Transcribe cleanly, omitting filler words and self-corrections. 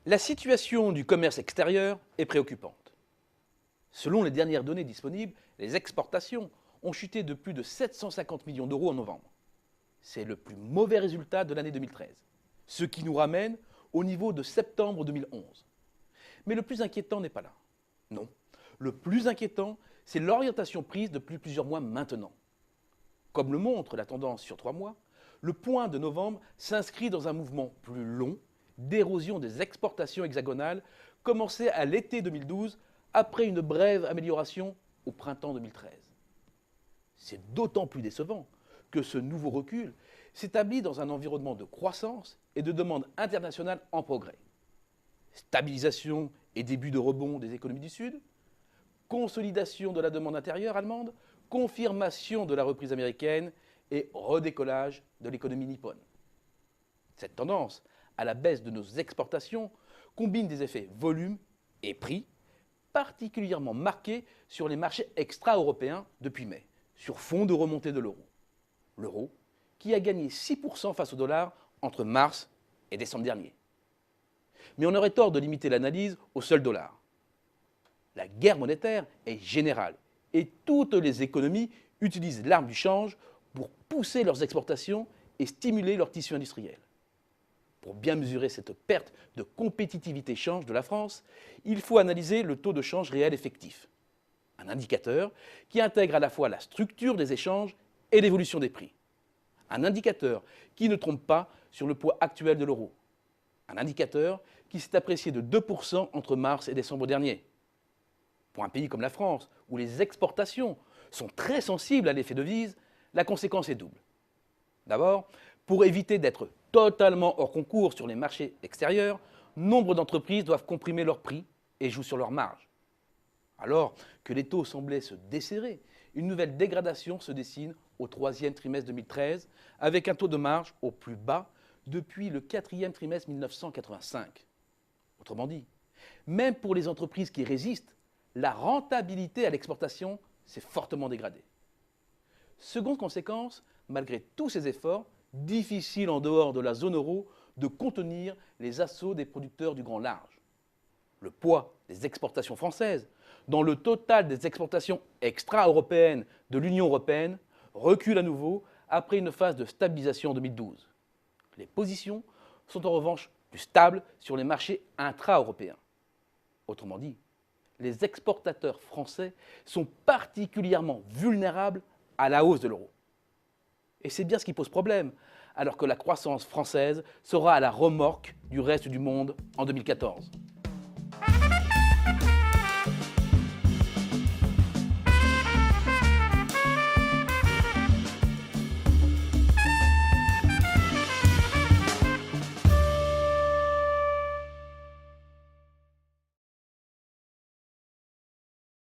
La situation du commerce extérieur est préoccupante. Selon les dernières données disponibles, les exportations ont chuté de plus de 750 millions d'euros en novembre. C'est le plus mauvais résultat de l'année 2013, ce qui nous ramène au niveau de septembre 2011. Mais le plus inquiétant n'est pas là. Non, le plus inquiétant, c'est l'orientation prise depuis plusieurs mois maintenant. Comme le montre la tendance sur 3 mois, le point de novembre s'inscrit dans un mouvement plus long d'érosion des exportations hexagonales commencé à l'été 2012 après une brève amélioration au printemps 2013. C'est d'autant plus décevant que ce nouveau recul s'établit dans un environnement de croissance et de demande internationale en progrès. Stabilisation et début de rebond des économies du Sud, consolidation de la demande intérieure allemande, confirmation de la reprise américaine et redécollage de l'économie nippone. Cette tendance à la baisse de nos exportations combine des effets volume et prix particulièrement marqués sur les marchés extra-européens depuis mai, sur fond de remontée de l'euro. L'euro qui a gagné 6% face au dollar entre mars et décembre dernier. Mais on aurait tort de limiter l'analyse au seul dollar. La guerre monétaire est générale et toutes les économies utilisent l'arme du change pour pousser leurs exportations et stimuler leur tissu industriel. Pour bien mesurer cette perte de compétitivité change de la France, il faut analyser le taux de change réel effectif, un indicateur qui intègre à la fois la structure des échanges et l'évolution des prix. Un indicateur qui ne trompe pas sur le poids actuel de l'euro. Un indicateur qui s'est apprécié de 2% entre mars et décembre dernier. Pour un pays comme la France, où les exportations sont très sensibles à l'effet devise, la conséquence est double. D'abord, pour éviter d'être totalement hors concours sur les marchés extérieurs, nombre d'entreprises doivent comprimer leurs prix et jouent sur leurs marges. Alors que les taux semblaient se desserrer, une nouvelle dégradation se dessine au 3e trimestre 2013, avec un taux de marge au plus bas depuis le 4e trimestre 1985. Autrement dit, même pour les entreprises qui résistent, la rentabilité à l'exportation s'est fortement dégradée. Seconde conséquence, malgré tous ces efforts, difficile en dehors de la zone euro de contenir les assauts des producteurs du grand large. Le poids des exportations françaises dans le total des exportations extra-européennes de l'Union européenne recule à nouveau après une phase de stabilisation en 2012. Les positions sont en revanche plus stables sur les marchés intra-européens. Autrement dit, les exportateurs français sont particulièrement vulnérables à la hausse de l'euro. Et c'est bien ce qui pose problème, alors que la croissance française sera à la remorque du reste du monde en 2014.